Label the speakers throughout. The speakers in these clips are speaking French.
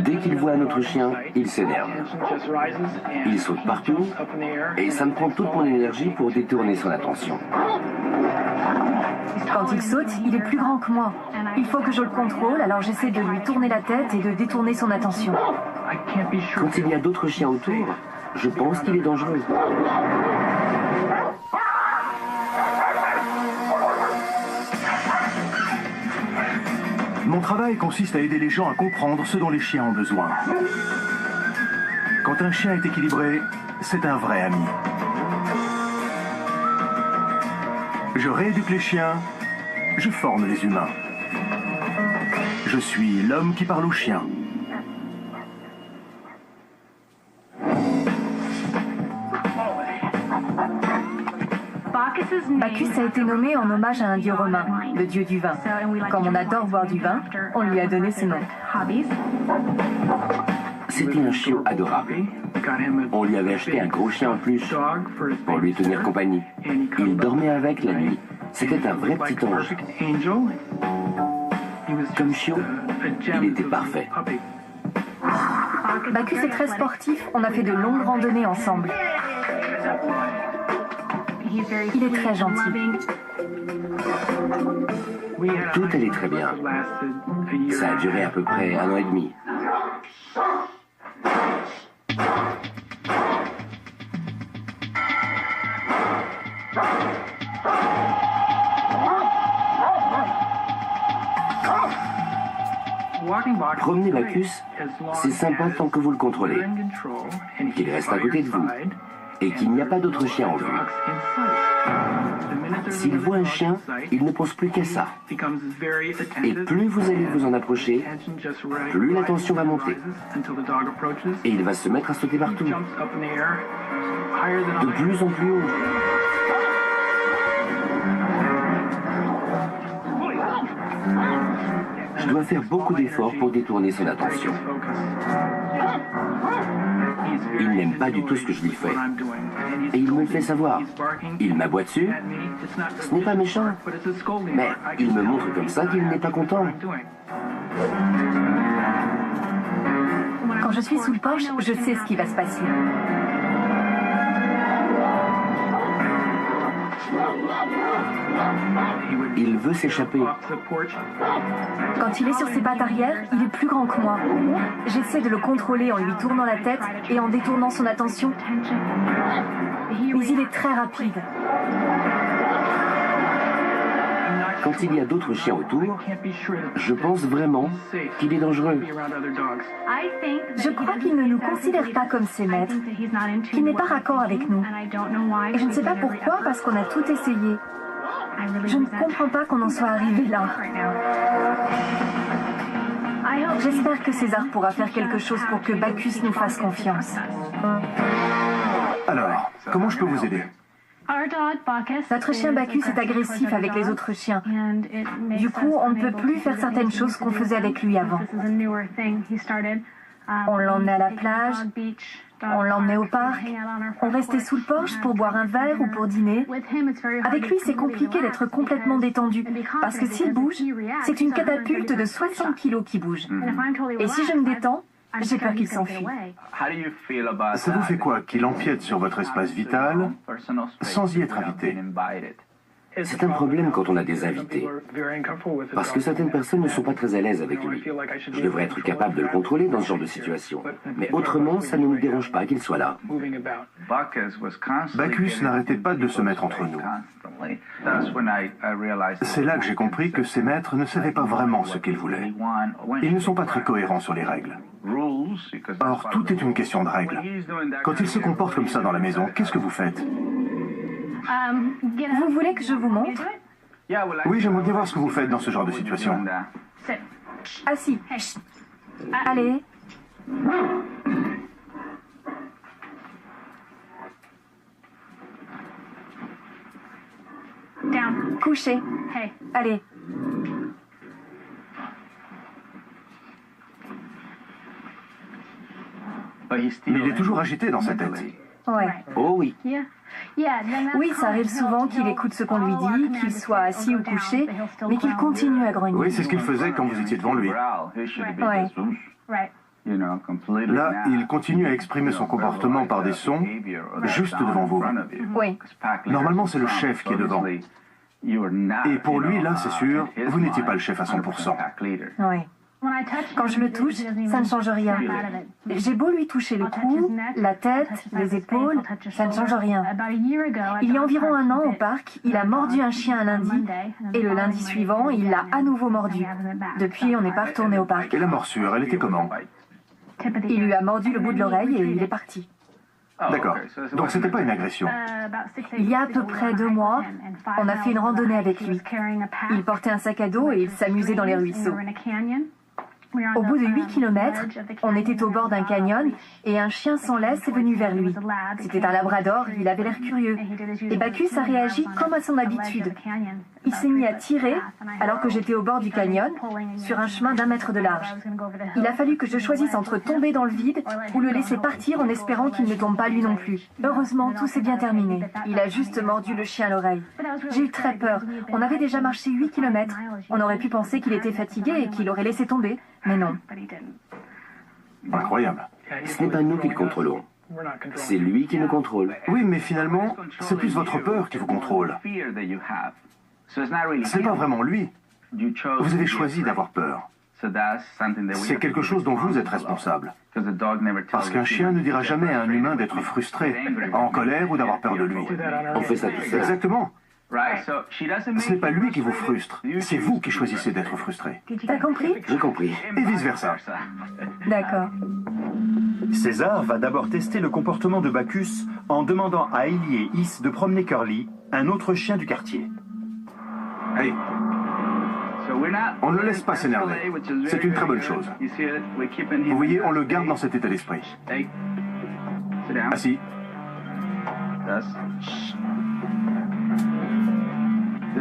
Speaker 1: Dès qu'il voit un autre chien, il s'énerve. Il saute partout et ça me prend toute mon énergie pour détourner son attention.
Speaker 2: Quand il saute, il est plus grand que moi. Il faut que je le contrôle, alors j'essaie de lui tourner la tête et de détourner son attention.
Speaker 1: Quand il y a d'autres chiens autour, je pense qu'il est dangereux.
Speaker 3: Mon travail consiste à aider les gens à comprendre ce dont les chiens ont besoin. Quand un chien est équilibré, c'est un vrai ami. Je rééduque les chiens, je forme les humains. Je suis l'homme qui parle aux chiens.
Speaker 2: Bacchus a été nommé en hommage à un dieu romain, le dieu du vin. Comme on adore boire du vin, on lui a donné ce nom.
Speaker 1: C'était un chiot adorable. On lui avait acheté un gros chien en plus pour lui tenir compagnie. Il dormait avec la nuit. C'était un vrai petit ange. Comme chiot, il était parfait.
Speaker 2: Bacchus est très sportif, on a fait de longues randonnées ensemble. Il est très gentil.
Speaker 1: Tout allait très bien. Ça a duré à peu près 1 an et demi. Promener Bacchus, c'est sympa tant que vous le contrôlez, qu'il reste à côté de vous et qu'il n'y a pas d'autres chiens en vue. S'il voit un chien, il ne pense plus qu'à ça. Et plus vous allez vous en approcher, plus la tension va monter. Et il va se mettre à sauter partout, de plus en plus haut. Je dois faire beaucoup d'efforts pour détourner son attention. Il n'aime pas du tout ce que je lui fais. Et il me le fait savoir. Il m'aboie dessus. Ce n'est pas méchant. Mais il me montre comme ça qu'il n'est pas content.
Speaker 2: Quand je suis sous le porche, je sais ce qui va se passer.
Speaker 1: Il veut s'échapper.
Speaker 2: Quand il est sur ses pattes arrière, il est plus grand que moi. J'essaie de le contrôler en lui tournant la tête et en détournant son attention. Mais il est très rapide.
Speaker 1: Quand il y a d'autres chiens autour, je pense vraiment qu'il est dangereux.
Speaker 2: Je crois qu'il ne nous considère pas comme ses maîtres, qu'il n'est pas raccord avec nous. Et je ne sais pas pourquoi, parce qu'on a tout essayé. Je ne comprends pas qu'on en soit arrivé là. J'espère que César pourra faire quelque chose pour que Bacchus nous fasse confiance.
Speaker 3: Alors, comment je peux vous aider?
Speaker 2: Notre chien Bacchus est agressif avec les autres chiens. Du coup, on ne peut plus faire certaines choses qu'on faisait avec lui avant. On l'emmenait à la plage, on l'emmenait au parc, on restait sous le porche pour boire un verre ou pour dîner. Avec lui, c'est compliqué d'être complètement détendu, parce que s'il bouge, c'est une catapulte de 60 kilos qui bouge. Et si je me détends, j'ai peur qu'il s'enfuit.
Speaker 3: Ça vous fait quoi qu'il empiète sur votre espace vital sans y être invité?
Speaker 1: C'est un problème quand on a des invités, parce que certaines personnes ne sont pas très à l'aise avec lui. Je devrais être capable de le contrôler dans ce genre de situation, mais autrement, ça ne nous dérange pas qu'il soit là.
Speaker 3: Bacchus n'arrêtait pas de se mettre entre nous. C'est là que j'ai compris que ses maîtres ne savaient pas vraiment ce qu'ils voulaient. Ils ne sont pas très cohérents sur les règles. Or, tout est une question de règles. Quand il se comporte comme ça dans la maison, qu'est-ce que vous faites?
Speaker 2: Vous voulez que je vous montre?
Speaker 3: Oui, j'aimerais bien voir ce que vous faites dans ce genre de situation.
Speaker 2: Assis. Allez. Couché. Allez.
Speaker 3: Mais il est toujours agité dans sa tête.
Speaker 2: Ouais.
Speaker 1: Oh oui.
Speaker 2: Oui, ça arrive souvent qu'il écoute ce qu'on lui dit, qu'il soit assis ou couché, mais qu'il continue à grogner.
Speaker 3: Oui, c'est ce qu'il faisait quand vous étiez devant lui.
Speaker 2: Ouais.
Speaker 3: Là, il continue à exprimer son comportement par des sons juste devant vous.
Speaker 2: Oui.
Speaker 3: Normalement, c'est le chef qui est devant. Et pour lui, là, c'est sûr, vous n'étiez pas le chef à 100%.
Speaker 2: Oui. Quand je le touche, ça ne change rien. J'ai beau lui toucher le cou, la tête, les épaules, ça ne change rien. Il y a environ un an, au parc, il a mordu un chien un lundi, et le lundi suivant, il l'a à nouveau mordu. Depuis, on n'est pas retourné au parc.
Speaker 3: Et la morsure, elle était comment?
Speaker 2: Il lui a mordu le bout de l'oreille et il est parti.
Speaker 3: D'accord. Donc c'était pas une agression.
Speaker 2: Il y a à peu près 2 mois, on a fait une randonnée avec lui. Il portait un sac à dos et il s'amusait dans les ruisseaux. Au bout de 8 km, on était au bord d'un canyon et un chien sans laisse est venu vers lui. C'était un labrador, il avait l'air curieux. Et Bacchus a réagi comme à son habitude. Il s'est mis à tirer alors que j'étais au bord du canyon, sur un chemin d'1 mètre de large. Il a fallu que je choisisse entre tomber dans le vide ou le laisser partir en espérant qu'il ne tombe pas lui non plus. Heureusement, tout s'est bien terminé. Il a juste mordu le chien à l'oreille. J'ai eu très peur. On avait déjà marché 8 km. On aurait pu penser qu'il était fatigué et qu'il aurait laissé tomber. Mais non.
Speaker 3: Incroyable.
Speaker 1: Ce n'est pas nous qui le contrôlons. C'est lui qui nous contrôle.
Speaker 3: Oui, mais finalement, c'est plus votre peur qui vous contrôle. Ce n'est pas vraiment lui. Vous avez choisi d'avoir peur. C'est quelque chose dont vous êtes responsable. Parce qu'un chien ne dira jamais à un humain d'être frustré, en colère ou d'avoir peur de lui.
Speaker 1: On fait ça tout seul.
Speaker 3: Exactement. Ce n'est pas lui qui vous frustre, c'est vous qui choisissez d'être frustré.
Speaker 2: T'as compris?
Speaker 1: J'ai compris.
Speaker 3: Et vice-versa.
Speaker 2: D'accord.
Speaker 4: César va d'abord tester le comportement de Bacchus en demandant à Ellie et Is de promener Curly, un autre chien du quartier.
Speaker 3: Hey, on ne le laisse pas s'énerver. C'est une très bonne chose. Vous voyez, on le garde dans cet état d'esprit. Assis.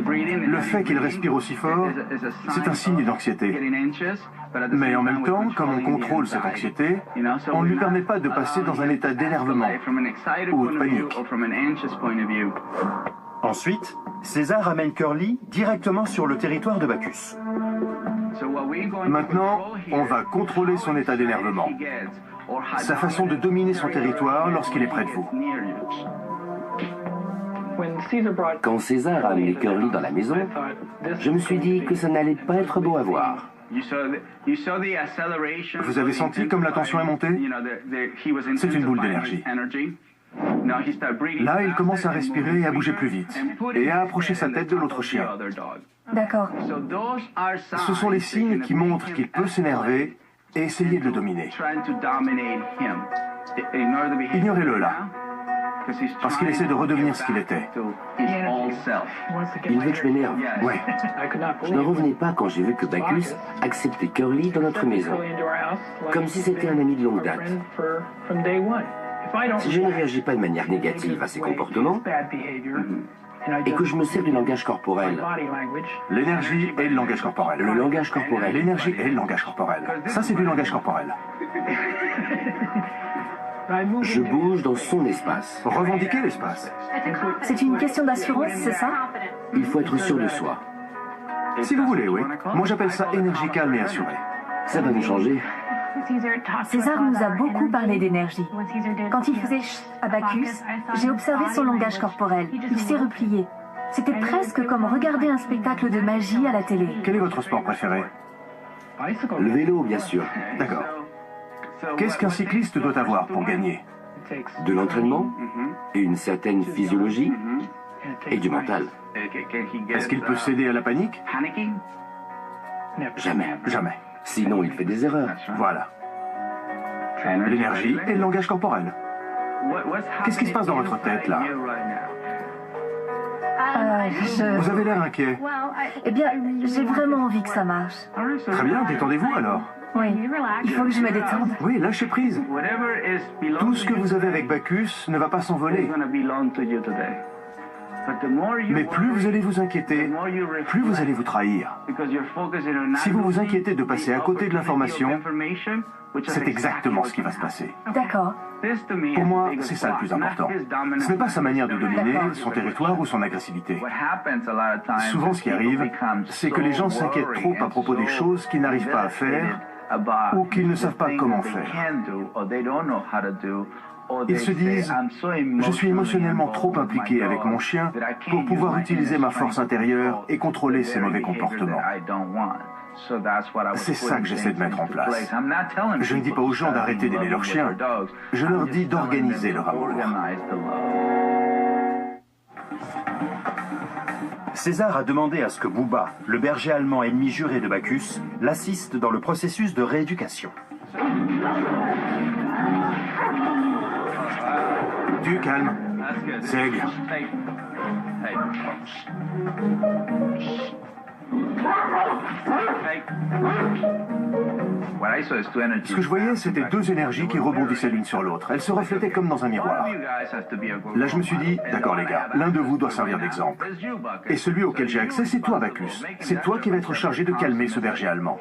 Speaker 3: Le fait qu'il respire aussi fort, c'est un signe d'anxiété. Mais en même temps, comme on contrôle cette anxiété, on ne lui permet pas de passer dans un état d'énervement ou de panique.
Speaker 4: Ensuite, César amène Curly directement sur le territoire de Bacchus.
Speaker 3: Maintenant, on va contrôler son état d'énervement, sa façon de dominer son territoire lorsqu'il est près de vous.
Speaker 1: Quand César a amené Curly dans la maison, je me suis dit que ça n'allait pas être beau à voir.
Speaker 3: Vous avez senti comme la tension est montée? C'est une boule d'énergie. Là, il commence à respirer et à bouger plus vite, et à approcher sa tête de l'autre chien.
Speaker 2: D'accord.
Speaker 3: Ce sont les signes qui montrent qu'il peut s'énerver et essayer de le dominer. Ignorez-le là, parce qu'il essaie de redevenir ce qu'il était.
Speaker 1: Il veut que je m'énerve.
Speaker 3: Ouais.
Speaker 1: Je ne revenais pas quand j'ai vu que Bacchus acceptait Curly dans notre maison, comme si c'était un ami de longue date. Si je ne réagis pas de manière négative à ses comportements, et que je me sers du langage corporel.
Speaker 3: L'énergie et le langage corporel.
Speaker 1: Le langage corporel.
Speaker 3: L'énergie et le langage corporel. Ça, c'est du langage corporel.
Speaker 1: Je bouge dans son espace.
Speaker 3: Revendiquer l'espace.
Speaker 2: C'est une question d'assurance, c'est ça?
Speaker 1: Il faut être sûr de soi.
Speaker 3: Si vous voulez, oui. Moi, j'appelle ça énergie calme et assurée.
Speaker 1: Ça va nous changer.
Speaker 2: César nous a beaucoup parlé d'énergie. Quand il faisait chut à Bacchus, j'ai observé son langage corporel. Il s'est replié. C'était presque comme regarder un spectacle de magie à la télé.
Speaker 3: Quel est votre sport préféré?
Speaker 1: Le vélo, bien sûr.
Speaker 3: D'accord. Qu'est-ce qu'un cycliste doit avoir pour gagner?
Speaker 1: De l'entraînement, et une certaine physiologie, et du mental.
Speaker 3: Est-ce qu'il peut céder à la panique?
Speaker 1: Jamais.
Speaker 3: Jamais.
Speaker 1: Sinon, il fait des erreurs.
Speaker 3: Voilà. L'énergie et le langage corporel. Qu'est-ce qui se passe dans votre tête, là? Vous avez l'air inquiet.
Speaker 2: Eh bien, j'ai vraiment envie que ça marche.
Speaker 3: Très bien, détendez-vous alors.
Speaker 2: Oui, il faut que je me détende.
Speaker 3: Oui, lâchez prise. Tout ce que vous avez avec Bacchus ne va pas s'envoler. Mais plus vous allez vous inquiéter, plus vous allez vous trahir. Si vous vous inquiétez de passer à côté de l'information, c'est exactement ce qui va se passer.
Speaker 2: D'accord.
Speaker 3: Pour moi, c'est ça le plus important. Ce n'est pas sa manière de dominer, son territoire ou son agressivité. Souvent, ce qui arrive, c'est que les gens s'inquiètent trop à propos des choses qu'ils n'arrivent pas à faire ou qu'ils ne savent pas comment faire. Ils se disent « Je suis émotionnellement trop impliqué avec mon chien pour pouvoir utiliser ma force intérieure et contrôler ses mauvais comportements. » C'est ça que j'essaie de mettre en place. Je ne dis pas aux gens d'arrêter d'aimer leur chien, je leur dis d'organiser leur amour.
Speaker 4: César a demandé à ce que Booba, le berger allemand ennemi juré de Bacchus, l'assiste dans le processus de rééducation.
Speaker 3: Du calme, c'est bien. Ce que je voyais, c'était deux énergies qui rebondissaient l'une sur l'autre. Elles se reflétaient comme dans un miroir. Là, je me suis dit, d'accord les gars, l'un de vous doit servir d'exemple. Et celui auquel j'ai accès, c'est toi, Bacchus. C'est toi qui vas être chargé de calmer ce berger allemand.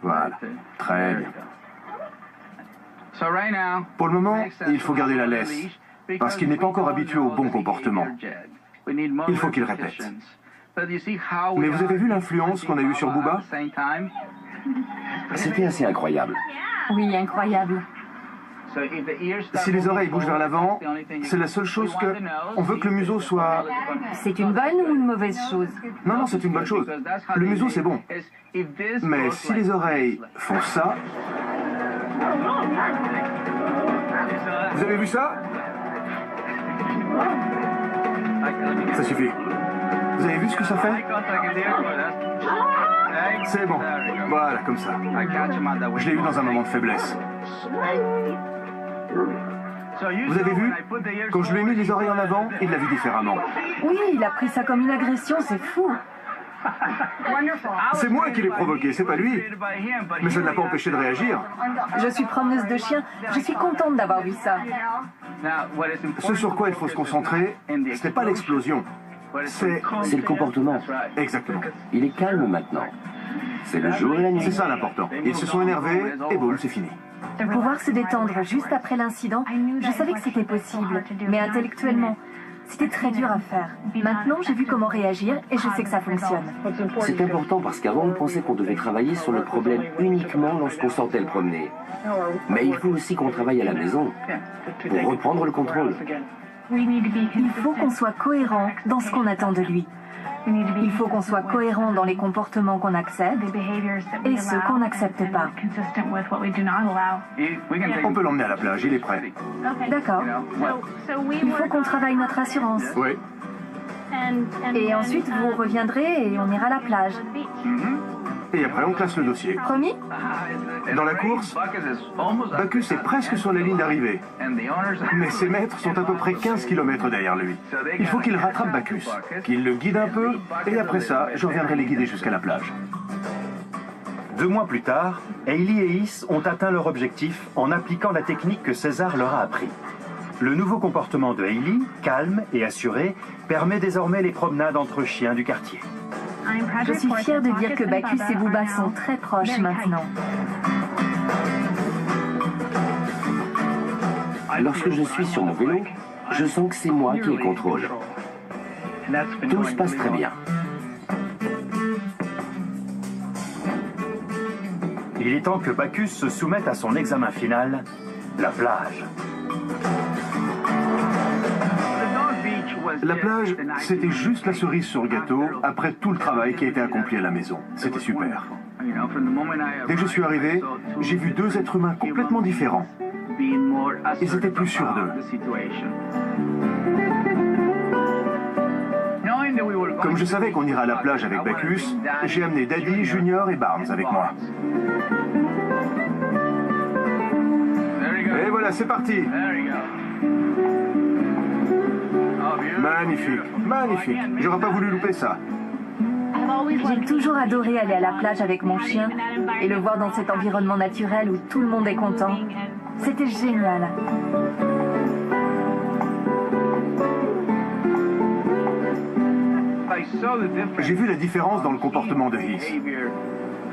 Speaker 3: Voilà, très bien. Pour le moment, il faut garder la laisse, parce qu'il n'est pas encore habitué au bon comportement. Il faut qu'il répète. Mais vous avez vu l'influence qu'on a eue sur Booba?
Speaker 1: C'était assez incroyable.
Speaker 2: Oui, incroyable.
Speaker 3: Si les oreilles bougent vers l'avant, c'est la seule chose que... On veut que le museau soit...
Speaker 2: C'est une bonne ou une mauvaise chose?
Speaker 3: Non, non, c'est une bonne chose. Le museau, c'est bon. Mais si les oreilles font ça... Vous avez vu ça? Ça suffit. Vous avez vu ce que ça fait? C'est bon. Voilà, comme ça. Je l'ai eu dans un moment de faiblesse. Vous avez vu? Quand je lui ai mis les oreilles en avant, il l'a vu différemment.
Speaker 2: Oui, il a pris ça comme une agression, c'est fou.
Speaker 3: C'est moi qui l'ai provoqué, c'est pas lui. Mais ça ne l'a pas empêché de réagir.
Speaker 2: Je suis promeneuse de chiens, je suis contente d'avoir vu ça.
Speaker 3: Ce sur quoi il faut se concentrer, ce n'est pas l'explosion. C'est
Speaker 1: le comportement.
Speaker 3: Exactement.
Speaker 1: Il est calme maintenant. C'est le jour et la nuit.
Speaker 3: C'est ça l'important. Ils se sont énervés et boum, c'est fini.
Speaker 2: Pouvoir se détendre juste après l'incident, je savais que c'était possible, mais intellectuellement, c'était très dur à faire. Maintenant, j'ai vu comment réagir et je sais que ça fonctionne.
Speaker 1: C'est important parce qu'avant, on pensait qu'on devait travailler sur le problème uniquement lorsqu'on sortait le promener. Mais il faut aussi qu'on travaille à la maison pour reprendre le contrôle.
Speaker 2: Il faut qu'on soit cohérent dans ce qu'on attend de lui. Il faut qu'on soit cohérent dans les comportements qu'on accepte et ceux qu'on n'accepte pas.
Speaker 3: On peut l'emmener à la plage, il est prêt.
Speaker 2: D'accord. Il faut qu'on travaille notre assurance.
Speaker 3: Oui.
Speaker 2: Et ensuite, vous reviendrez et on ira à la plage.
Speaker 3: Et après, on classe le dossier.
Speaker 2: Promis?
Speaker 3: Dans la course, Bacchus est presque sur la ligne d'arrivée. Mais ses maîtres sont à peu près 15 km derrière lui. Il faut qu'il rattrape Bacchus, qu'il le guide un peu, et après ça, je reviendrai les guider jusqu'à la plage.
Speaker 4: 2 mois plus tard, Hailey et Is ont atteint leur objectif en appliquant la technique que César leur a appris. Le nouveau comportement de Hailey, calme et assuré, permet désormais les promenades entre chiens du quartier.
Speaker 2: Je suis fière de dire que Bacchus et Booba sont très proches maintenant.
Speaker 1: Lorsque je suis sur mon vélo, je sens que c'est moi qui ai le contrôle. Tout se passe très bien.
Speaker 4: Il est temps que Bacchus se soumette à son examen final, la plage.
Speaker 3: La plage, c'était juste la cerise sur le gâteau après tout le travail qui a été accompli à la maison. C'était super. Dès que je suis arrivé, j'ai vu 2 êtres humains complètement différents. Ils étaient plus sûrs d'eux. Comme je savais qu'on irait à la plage avec Bacchus, j'ai amené Daddy, Junior et Barnes avec moi. Et voilà, c'est parti. Magnifique, magnifique. J'aurais pas voulu louper ça.
Speaker 2: J'ai toujours adoré aller à la plage avec mon chien et le voir dans cet environnement naturel où tout le monde est content. C'était génial.
Speaker 3: J'ai vu la différence dans le comportement de Heath.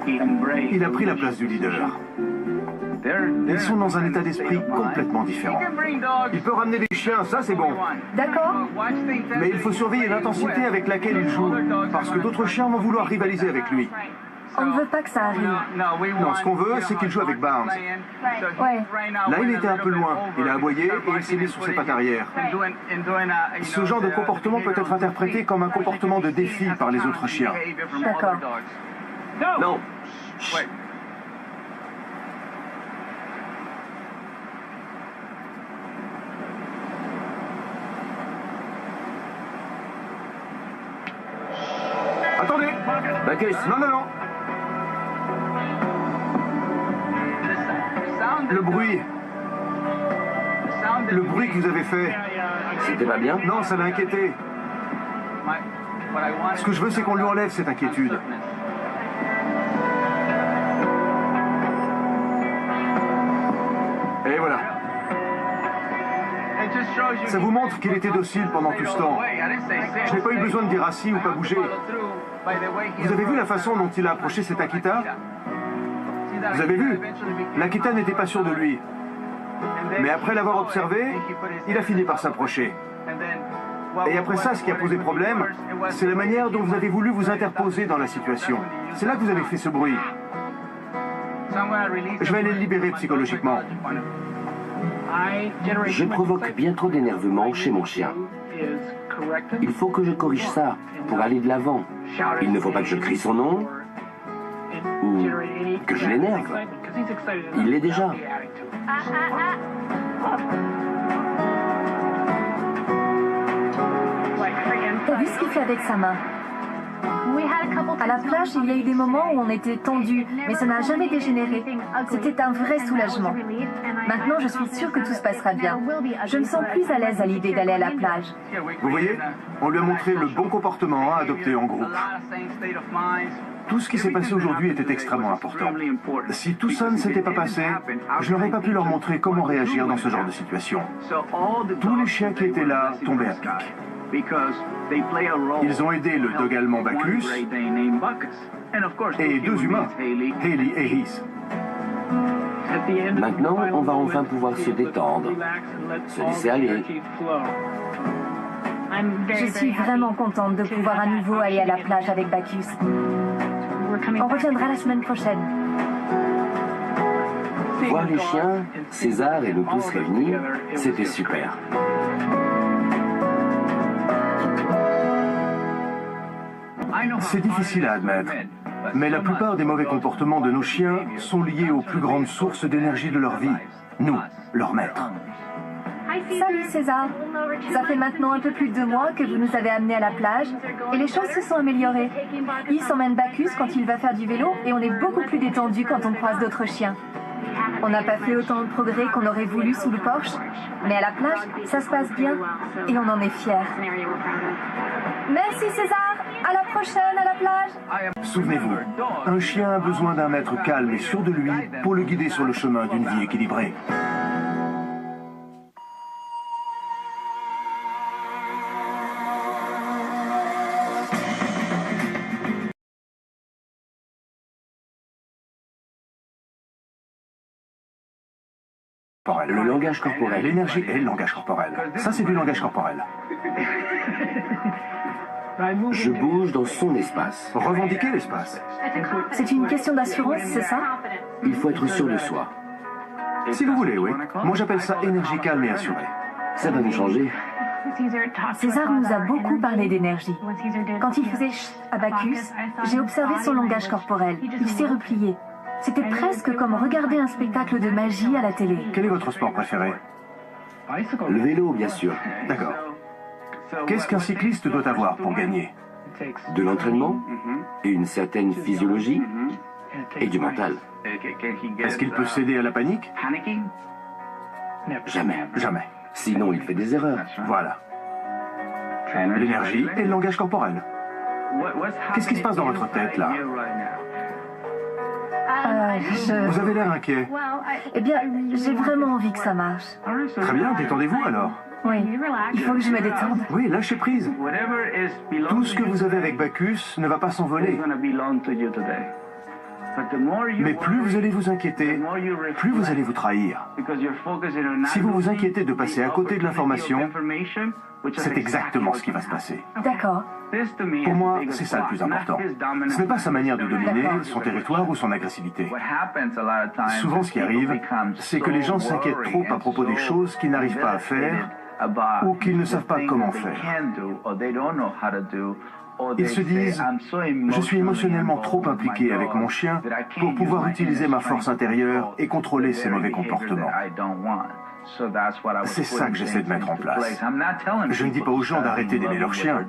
Speaker 3: Il a pris la place du leader. Ils sont dans un état d'esprit complètement différent. Il peut ramener des chiens, ça c'est bon.
Speaker 2: D'accord.
Speaker 3: Mais il faut surveiller l'intensité avec laquelle il joue, parce que d'autres chiens vont vouloir rivaliser avec lui.
Speaker 2: On ne veut pas que ça arrive.
Speaker 3: Non, ce qu'on veut, c'est qu'il joue avec Barnes.
Speaker 2: Ouais.
Speaker 3: Là, il était un peu loin. Il a aboyé et il s'est mis sur ses pattes arrière. Ce genre de comportement peut être interprété comme un comportement de défi par les autres chiens.
Speaker 2: D'accord.
Speaker 1: Non.
Speaker 3: Attendez!
Speaker 1: Bacchus.
Speaker 3: Non, non, non! Le bruit que vous avez fait,
Speaker 1: C'était pas bien?
Speaker 3: non, ça l'a inquiété. Ce que je veux, c'est qu'on lui enlève cette inquiétude. Et voilà. Ça vous montre qu'il était docile pendant tout ce temps. Je n'ai pas eu besoin de dire assis ou pas bouger. Vous avez vu la façon dont il a approché cet Akita? Vous avez vu? L'Akita n'était pas sûr de lui. Mais après l'avoir observé, il a fini par s'approcher. Et après ça, ce qui a posé problème, c'est la manière dont vous avez voulu vous interposer dans la situation. C'est là que vous avez fait ce bruit. Je vais aller le libérer psychologiquement.
Speaker 1: Je provoque bien trop d'énervement chez mon chien. Il faut que je corrige ça pour aller de l'avant. Il ne faut pas que je crie son nom ou que je l'énerve. Il l'est déjà.
Speaker 2: T'as vu ce qu'il fait avec sa main? À la plage, il y a eu des moments où on était tendu, mais ça n'a jamais dégénéré. C'était un vrai soulagement. Maintenant, je suis sûre que tout se passera bien. Je me sens plus à l'aise à l'idée d'aller à la plage.
Speaker 3: Vous voyez, on lui a montré le bon comportement à adopter en groupe. Tout ce qui s'est passé aujourd'hui était extrêmement important. Si tout ça ne s'était pas passé, je n'aurais pas pu leur montrer comment réagir dans ce genre de situation. Tous les chiens qui étaient là tombaient à pic. Ils ont aidé le dog allemand Bacchus et deux humains, Hailey et Heath.
Speaker 1: Maintenant, on va enfin pouvoir se détendre, se laisser aller.
Speaker 2: Je suis vraiment contente de pouvoir à nouveau aller à la plage avec Bacchus. On reviendra la semaine prochaine.
Speaker 1: Voir les chiens, César et nous tous réunis, c'était super.
Speaker 3: C'est difficile à admettre, mais la plupart des mauvais comportements de nos chiens sont liés aux plus grandes sources d'énergie de leur vie, nous, leurs maîtres.
Speaker 2: Salut César. Ça fait maintenant un peu plus de 2 mois que vous nous avez amenés à la plage et les choses se sont améliorées. Il s'emmène Bacchus quand il va faire du vélo et on est beaucoup plus détendu quand on croise d'autres chiens. On n'a pas fait autant de progrès qu'on aurait voulu sous le porche, mais à la plage, ça se passe bien et on en est fiers. Merci César. À la prochaine à la plage.
Speaker 3: Souvenez-vous, un chien a besoin d'un maître calme et sûr de lui pour le guider sur le chemin d'une vie équilibrée.
Speaker 1: Le langage corporel.
Speaker 3: L'énergie et le langage corporel. Ça, c'est du langage corporel.
Speaker 1: Je bouge dans son espace.
Speaker 3: Revendiquer l'espace.
Speaker 2: C'est une question d'assurance, c'est ça?
Speaker 1: Il faut être sûr de soi.
Speaker 3: Si vous voulez, oui. Moi, j'appelle ça énergie calme et assurée.
Speaker 1: Ça va nous changer.
Speaker 2: César nous a beaucoup parlé d'énergie. Quand il faisait chut à Bacchus, j'ai observé son langage corporel. Il s'est replié. C'était presque comme regarder un spectacle de magie à la télé.
Speaker 3: Quel est votre sport préféré?
Speaker 1: Le vélo, bien sûr.
Speaker 3: D'accord. Qu'est-ce qu'un cycliste doit avoir pour gagner?
Speaker 1: De l'entraînement et une certaine physiologie et du mental.
Speaker 3: Est-ce qu'il peut céder à la panique?
Speaker 1: Jamais.
Speaker 3: Jamais.
Speaker 1: Sinon, il fait des erreurs.
Speaker 3: Voilà. L'énergie et le langage corporel. Qu'est-ce qui se passe dans votre tête, là? Vous avez l'air inquiet.
Speaker 2: Eh bien, j'ai vraiment envie que ça marche.
Speaker 3: Très bien, détendez-vous alors.
Speaker 2: Oui, il faut que je me détende.
Speaker 3: Oui, lâchez prise. Tout ce que vous avez avec Bacchus ne va pas s'envoler. Mais plus vous allez vous inquiéter, plus vous allez vous trahir. Si vous vous inquiétez de passer à côté de l'information, c'est exactement ce qui va se passer.
Speaker 2: D'accord.
Speaker 3: Pour moi, c'est ça le plus important. Ce n'est pas sa manière de dominer, son territoire ou son agressivité. Souvent, ce qui arrive, c'est que les gens s'inquiètent trop à propos des choses qu'ils n'arrivent pas à faire ou qu'ils ne savent pas comment faire. Ils se disent « Je suis émotionnellement trop impliqué avec mon chien pour pouvoir utiliser ma force intérieure et contrôler ses mauvais comportements. » C'est ça que j'essaie de mettre en place. Je ne dis pas aux gens d'arrêter d'aimer leur chien,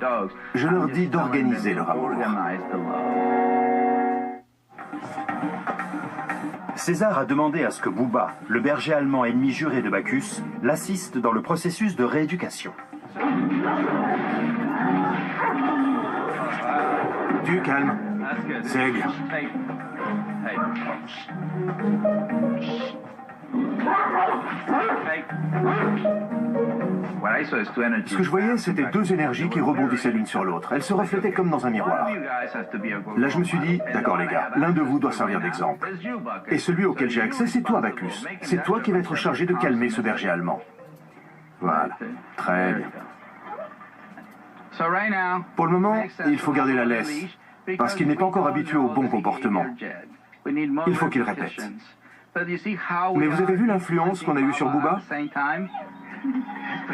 Speaker 3: je leur dis d'organiser leur amour.
Speaker 4: César a demandé à ce que Bouba, le berger allemand ennemi juré de Bacchus, l'assiste dans le processus de rééducation.
Speaker 3: Du calme. C'est bien. Ce que je voyais, c'était deux énergies qui rebondissaient l'une sur l'autre. Elles se reflétaient comme dans un miroir. Là, je me suis dit, d'accord les gars, l'un de vous doit servir d'exemple. Et celui auquel j'ai accès, c'est toi, Bacchus. C'est toi qui vas être chargé de calmer ce berger allemand. Voilà. Très bien. Pour le moment, il faut garder la laisse, parce qu'il n'est pas encore habitué au bon comportement. Il faut qu'il répète. Mais vous avez vu l'influence qu'on a eue sur Bouba?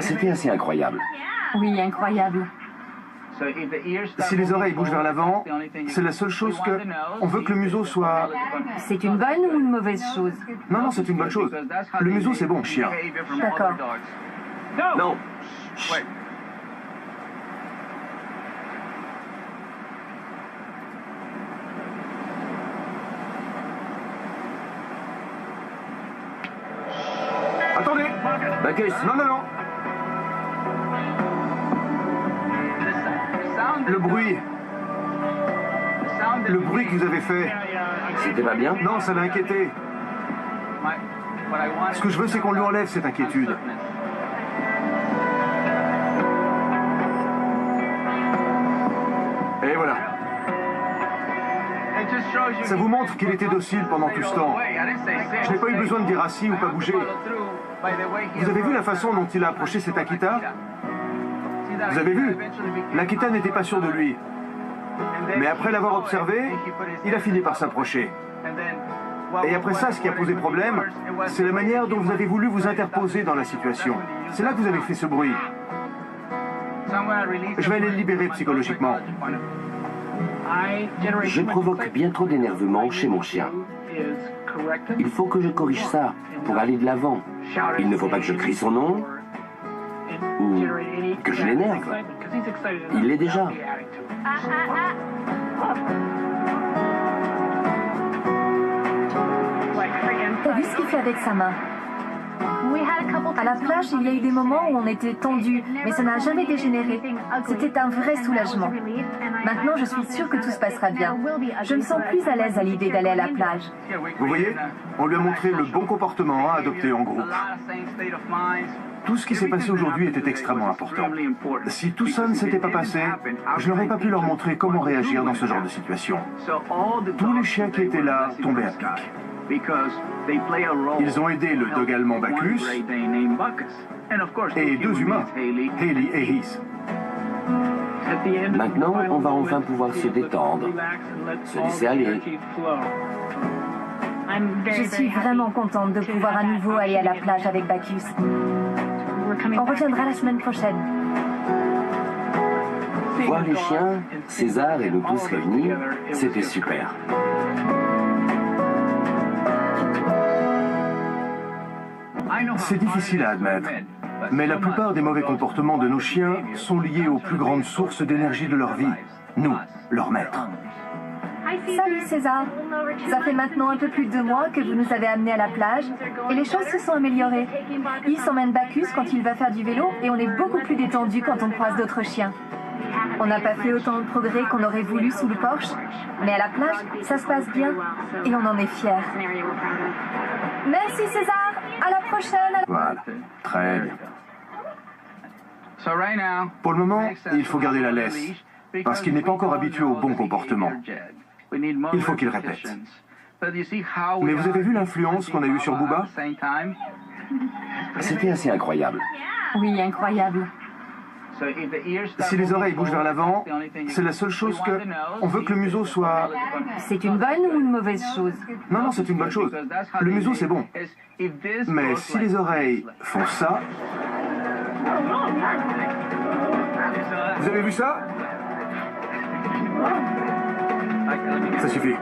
Speaker 1: C'était assez incroyable.
Speaker 2: Oui, incroyable.
Speaker 3: Si les oreilles bougent vers l'avant, c'est la seule chose que... On veut que le museau soit...
Speaker 2: C'est une bonne ou une mauvaise chose?
Speaker 3: Non, non, c'est une bonne chose. Le museau, c'est bon, chien.
Speaker 2: D'accord.
Speaker 1: Non.
Speaker 3: Attendez!
Speaker 1: Bacchus.
Speaker 3: Non, non, non! Le bruit que vous avez fait.
Speaker 1: C'était pas bien?
Speaker 3: Non, ça l'a inquiété. Ce que je veux, c'est qu'on lui enlève cette inquiétude. Et voilà. Ça vous montre qu'il était docile pendant tout ce temps. Je n'ai pas eu besoin de dire assis ou pas bouger. Vous avez vu la façon dont il a approché cet Akita? Vous avez vu? L'Akita n'était pas sûr de lui. Mais après l'avoir observé, il a fini par s'approcher. Et après ça, ce qui a posé problème, c'est la manière dont vous avez voulu vous interposer dans la situation. C'est là que vous avez fait ce bruit. Je vais aller le libérer psychologiquement.
Speaker 1: Je provoque bien trop d'énervement chez mon chien. Il faut que je corrige ça pour aller de l'avant. Il ne faut pas que je crie son nom ou que je l'énerve. Il l'est déjà.
Speaker 2: T'as vu ce qu'il fait avec sa main? À la plage, il y a eu des moments où on était tendus, mais ça n'a jamais dégénéré. C'était un vrai soulagement. Maintenant, je suis sûre que tout se passera bien. Je me sens plus à l'aise à l'idée d'aller à la plage.
Speaker 3: Vous voyez, on lui a montré le bon comportement à adopter en groupe. Tout ce qui s'est passé aujourd'hui était extrêmement important. Si tout ça ne s'était pas passé, je n'aurais pas pu leur montrer comment réagir dans ce genre de situation. Tous les chiens qui étaient là tombaient à pic. Ils ont aidé le dog allemand Bacchus et deux humains, Haley et Heath.
Speaker 1: Maintenant, on va enfin pouvoir se détendre, se laisser aller.
Speaker 2: Je suis vraiment contente de pouvoir à nouveau aller à la plage avec Bacchus. On reviendra la semaine prochaine.
Speaker 1: Voir les chiens, César et nous tous réunis, c'était super.
Speaker 3: C'est difficile à admettre, mais la plupart des mauvais comportements de nos chiens sont liés aux plus grandes sources d'énergie de leur vie, nous, leurs maîtres.
Speaker 2: Salut César. Ça fait maintenant un peu plus de 2 mois que vous nous avez amenés à la plage et les choses se sont améliorées. Il s'emmène Bacchus quand il va faire du vélo et on est beaucoup plus détendu quand on croise d'autres chiens. On n'a pas fait autant de progrès qu'on aurait voulu sous le porche, mais à la plage, ça se passe bien et on en est fiers. Merci César. À la prochaine.
Speaker 3: Voilà, très bien. Pour le moment, il faut garder la laisse, parce qu'il n'est pas encore habitué au bon comportement. Il faut qu'il répète. Mais vous avez vu l'influence qu'on a eue sur Booba?
Speaker 1: C'était assez incroyable.
Speaker 2: Oui, incroyable.
Speaker 3: Si les oreilles bougent vers l'avant, c'est la seule chose que... On veut que le museau soit...
Speaker 2: C'est une bonne ou une mauvaise chose?
Speaker 3: Non, non, c'est une bonne chose. Le museau, c'est bon. Mais si les oreilles font ça... Vous avez vu ça? Ça suffit.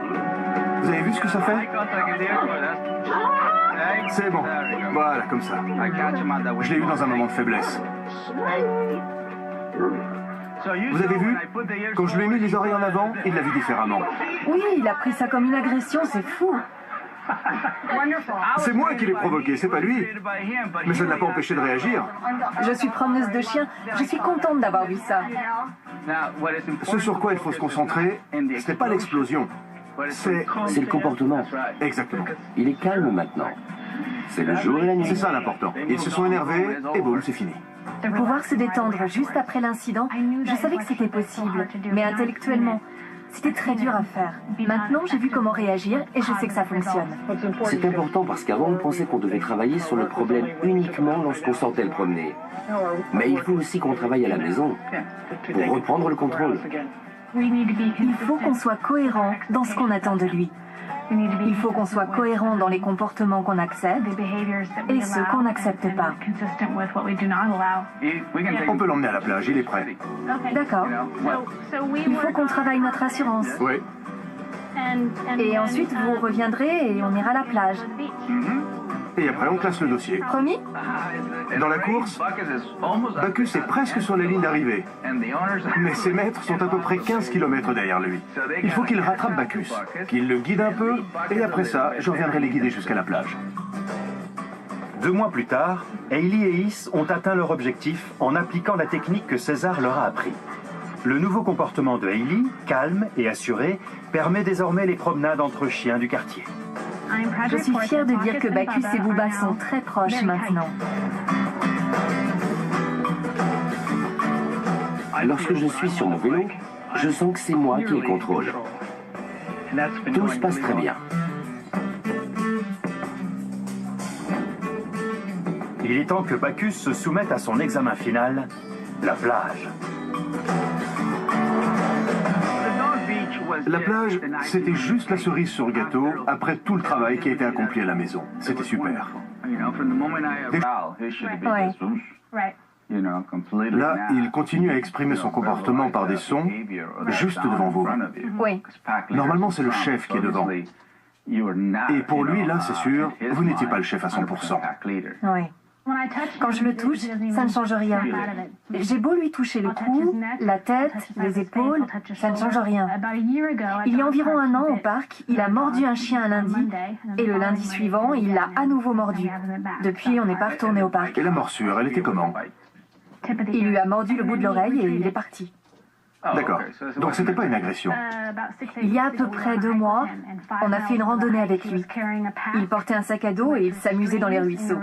Speaker 3: Vous avez vu ce que ça fait? C'est bon. Voilà, comme ça. Je l'ai eu dans un moment de faiblesse. Vous avez vu? Quand je lui ai mis les oreilles en avant, il l'a vu différemment.
Speaker 2: Oui, il a pris ça comme une agression, c'est fou.
Speaker 3: C'est moi qui l'ai provoqué, c'est pas lui. Mais ça ne l'a pas empêché de réagir.
Speaker 2: Je suis promeneuse de chiens, je suis contente d'avoir vu ça.
Speaker 3: Ce sur quoi il faut se concentrer, ce n'est pas l'explosion. C'est
Speaker 1: le comportement.
Speaker 3: Exactement.
Speaker 1: Il est calme maintenant. C'est le jour et la nuit.
Speaker 3: C'est ça l'important. Ils se sont énervés et boum, c'est fini.
Speaker 2: Pouvoir se détendre juste après l'incident, je savais que c'était possible, mais intellectuellement, c'était très dur à faire. Maintenant, j'ai vu comment réagir et je sais que ça fonctionne.
Speaker 1: C'est important parce qu'avant, on pensait qu'on devait travailler sur le problème uniquement lorsqu'on sortait le promener. Mais il faut aussi qu'on travaille à la maison pour reprendre le contrôle.
Speaker 2: Il faut qu'on soit cohérent dans ce qu'on attend de lui. Il faut qu'on soit cohérent dans les comportements qu'on accepte et ceux qu'on n'accepte pas.
Speaker 3: On peut l'emmener à la plage, il est prêt.
Speaker 2: D'accord. Il faut qu'on travaille notre assurance.
Speaker 3: Oui.
Speaker 2: Et ensuite, vous reviendrez et on ira à la plage.
Speaker 3: Et après, on classe le dossier.
Speaker 2: Promis?
Speaker 3: Dans la course, Bacchus est presque sur la ligne d'arrivée. Mais ses maîtres sont à peu près 15 km derrière lui. Il faut qu'il rattrape Bacchus, qu'il le guide un peu, et après ça, je reviendrai les guider jusqu'à la plage.
Speaker 4: 2 mois plus tard, Hailey et Is ont atteint leur objectif en appliquant la technique que César leur a appris. Le nouveau comportement de Hailey, calme et assuré, permet désormais les promenades entre chiens du quartier.
Speaker 2: Je suis fière de dire que Bacchus et Booba sont très proches maintenant.
Speaker 1: Lorsque je suis sur mon vélo, je sens que c'est moi qui le contrôle. Tout se passe très bien.
Speaker 4: Il est temps que Bacchus se soumette à son examen final, la plage.
Speaker 3: La plage, c'était juste la cerise sur le gâteau après tout le travail qui a été accompli à la maison. C'était super.
Speaker 2: Ouais.
Speaker 3: Là, il continue à exprimer son comportement par des sons juste devant vous.
Speaker 2: Oui.
Speaker 3: Normalement, c'est le chef qui est devant. Et pour lui, là, c'est sûr, vous n'étiez pas le chef à 100%.
Speaker 2: Oui. Quand je le touche, ça ne change rien. J'ai beau lui toucher le cou, la tête, les épaules, ça ne change rien. Il y a environ 1 an, au parc, il a mordu un chien un lundi, et le lundi suivant, il l'a à nouveau mordu. Depuis, on n'est pas retourné au parc.
Speaker 3: Et la morsure, elle était comment?
Speaker 2: Il lui a mordu le bout de l'oreille et il est parti.
Speaker 3: D'accord. Donc c'était pas une agression.
Speaker 2: Il y a à peu près 2 mois, on a fait une randonnée avec lui. Il portait un sac à dos et il s'amusait dans les ruisseaux.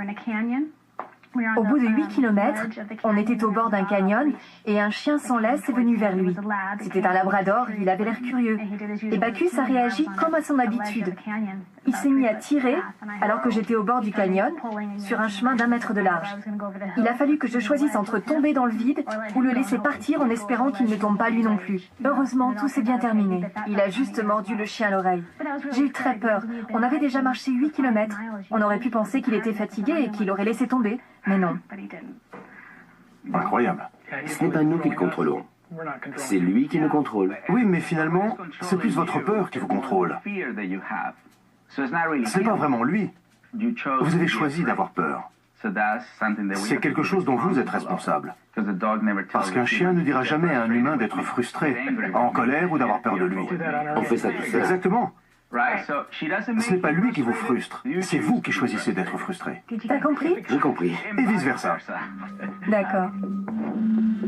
Speaker 2: Au bout de 8 km, on était au bord d'un canyon et un chien sans laisse est venu vers lui. C'était un labrador, il avait l'air curieux. Et Bacchus a réagi comme à son habitude. Il s'est mis à tirer alors que j'étais au bord du canyon, sur un chemin d'1 mètre de large. Il a fallu que je choisisse entre tomber dans le vide ou le laisser partir en espérant qu'il ne tombe pas lui non plus. Heureusement, tout s'est bien terminé. Il a juste mordu le chien à l'oreille. J'ai eu très peur. On avait déjà marché 8 km. On aurait pu penser qu'il était fatigué et qu'il aurait laissé tomber. Mais non.
Speaker 3: Incroyable.
Speaker 1: Ce n'est pas nous qui le contrôlons. C'est lui qui nous contrôle.
Speaker 3: Oui, mais finalement, c'est plus votre peur qui vous contrôle. C'est pas vraiment lui. Vous avez choisi d'avoir peur. C'est quelque chose dont vous êtes responsable. Parce qu'un chien ne dira jamais à un humain d'être frustré, en colère ou d'avoir peur de lui.
Speaker 1: On fait ça tout seul.
Speaker 3: Exactement. Ce n'est pas lui qui vous frustre, c'est vous qui choisissez d'être frustré.
Speaker 2: T'as compris?
Speaker 1: J'ai compris.
Speaker 3: Et vice-versa.
Speaker 2: D'accord.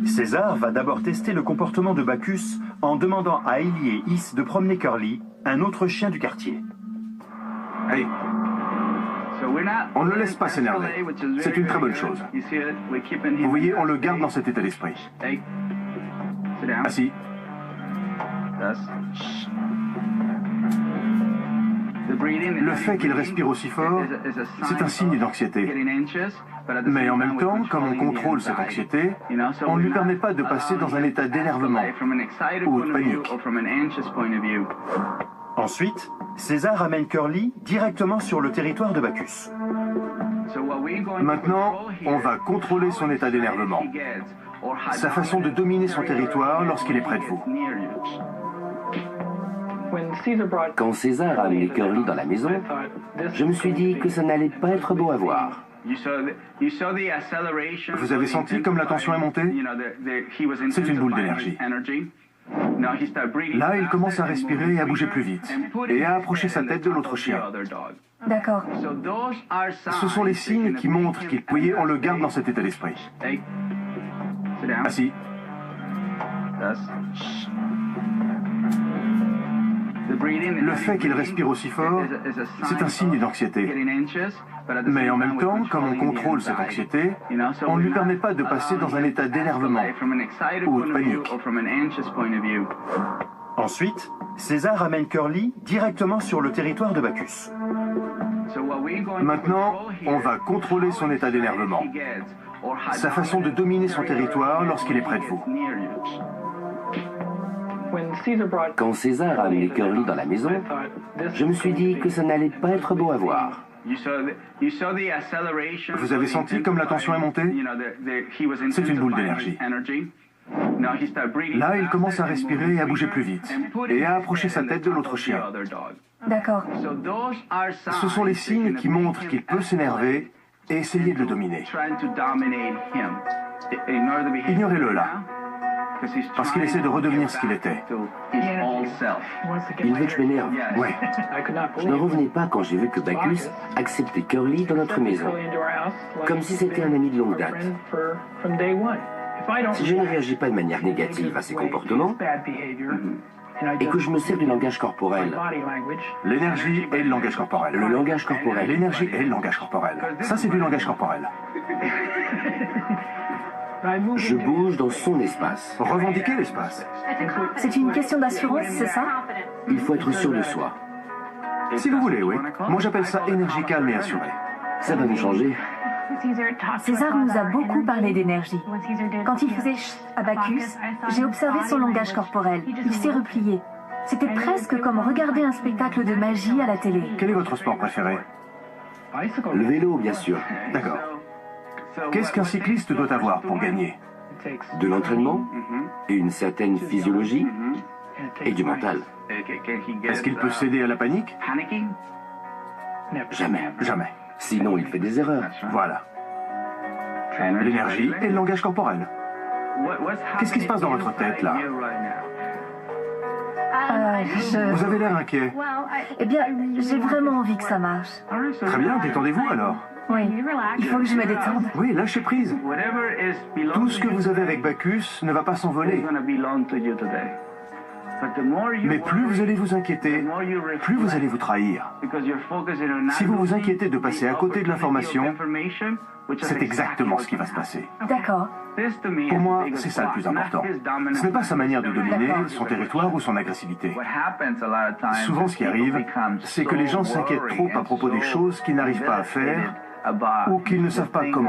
Speaker 4: César va d'abord tester le comportement de Bacchus en demandant à Hailey et Is de promener Curly, un autre chien du quartier.
Speaker 3: Hey. On ne le laisse pas s'énerver. C'est une très bonne chose. Vous voyez, on le garde dans cet état d'esprit. Assis. Le fait qu'il respire aussi fort, c'est un signe d'anxiété. Mais en même temps, comme on contrôle cette anxiété, on ne lui permet pas de passer dans un état d'énervement ou de panique.
Speaker 4: Ensuite, César amène Curly directement sur le territoire de Bacchus.
Speaker 3: Maintenant, on va contrôler son état d'énervement, sa façon de dominer son territoire lorsqu'il est près de vous.
Speaker 1: Quand César a amené Curly dans la maison, je me suis dit que ça n'allait pas être beau à voir.
Speaker 3: Vous avez senti comme la tension est montée? C'est une boule d'énergie. Là, il commence à respirer et à bouger plus vite, et à approcher sa tête de l'autre chien.
Speaker 2: D'accord.
Speaker 3: Ce sont les signes qui montrent qu'il, voyez, on le garde dans cet état d'esprit. Assis. Le fait qu'il respire aussi fort, c'est un signe d'anxiété. Mais en même temps, comme on contrôle cette anxiété, on ne lui permet pas de passer dans un état d'énervement ou de panique.
Speaker 4: Ensuite, César amène Curly directement sur le territoire de Bacchus.
Speaker 3: Maintenant, on va contrôler son état d'énervement, sa façon de dominer son territoire lorsqu'il est près de vous.
Speaker 1: Quand César a amené Curly dans la maison, je me suis dit que ça n'allait pas être beau à voir.
Speaker 3: Vous avez senti comme la tension est montée? C'est une boule d'énergie. Là, il commence à respirer et à bouger plus vite, et à approcher sa tête de l'autre chien.
Speaker 2: D'accord.
Speaker 3: Ce sont les signes qui montrent qu'il peut s'énerver et essayer de le dominer. Ignorez-le là, parce qu'il essaie de redevenir ce qu'il était.
Speaker 1: Il veut que je m'énerve.
Speaker 3: Oui.
Speaker 1: Je ne revenais pas quand j'ai vu que Bacchus acceptait Curly dans notre maison, comme si c'était un ami de longue date. Si je ne réagis pas de manière négative à ses comportements, et que je me sers du langage corporel.
Speaker 3: L'énergie et le langage corporel.
Speaker 1: Le langage corporel.
Speaker 3: L'énergie et le langage corporel. Ça, c'est du langage corporel.
Speaker 1: Je bouge dans son espace.
Speaker 3: Revendiquer l'espace.
Speaker 2: C'est une question d'assurance, c'est ça?
Speaker 1: Il faut être sûr de soi.
Speaker 3: Si vous voulez, oui. Moi, j'appelle ça énergie calme et assurée.
Speaker 1: Ça va nous changer.
Speaker 2: César nous a beaucoup parlé d'énergie. Quand il faisait chut à Bacchus, j'ai observé son langage corporel. Il s'est replié. C'était presque comme regarder un spectacle de magie à la télé.
Speaker 3: Quel est votre sport préféré?
Speaker 1: Le vélo, bien sûr.
Speaker 3: D'accord. Qu'est-ce qu'un cycliste doit avoir pour gagner?
Speaker 1: De l'entraînement, et une certaine physiologie, et du mental.
Speaker 3: Est-ce qu'il peut céder à la panique?
Speaker 1: Jamais.
Speaker 3: Jamais.
Speaker 1: Sinon, il fait des erreurs.
Speaker 3: Voilà. L'énergie et le langage corporel. Qu'est-ce qui se passe dans votre tête, là? Vous avez l'air inquiet.
Speaker 2: Eh bien, j'ai vraiment envie que ça marche.
Speaker 3: Très bien, détendez-vous alors.
Speaker 2: Oui, il faut que je me détende.
Speaker 3: Oui, lâchez prise. Tout ce que vous avez avec Bacchus ne va pas s'envoler. Mais plus vous allez vous inquiéter, plus vous allez vous trahir. Si vous vous inquiétez de passer à côté de l'information, c'est exactement ce qui va se passer.
Speaker 2: D'accord.
Speaker 3: Pour moi, c'est ça le plus important. Ce n'est pas sa manière de dominer, son territoire ou son agressivité. Souvent, ce qui arrive, c'est que les gens s'inquiètent trop à propos des choses qu'ils n'arrivent pas à faire ou qu'ils ne savent pas comment.